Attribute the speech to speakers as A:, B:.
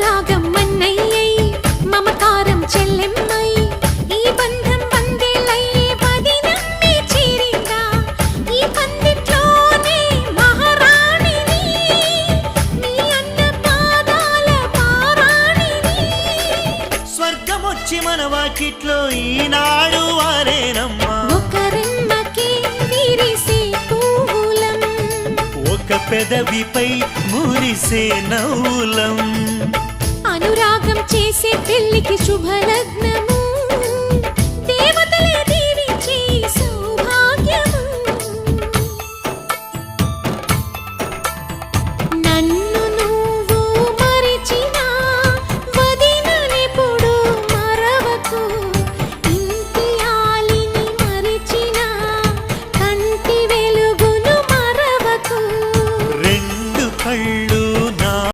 A: అనురాగం మన్నయ్యై మమకారం చెల్లెమ్మై ఈ బంధం వందేళ్ళయ్యే పదినమ్మి చేరిందా ఈ పందిట్లోనే మహారాణిని నీ అన్న పాదాల పారాణిని
B: స్వర్గమొచ్చి మన వాకిట్లో ఈనాడు వారేనమ్మా
A: ఒకరెమ్మకే విరిసే పువ్వులం
B: ఒక పెదవిపై మురిసే నవ్వులం
A: అనురాగం చేసే పెళ్లికి శుభలగ్నము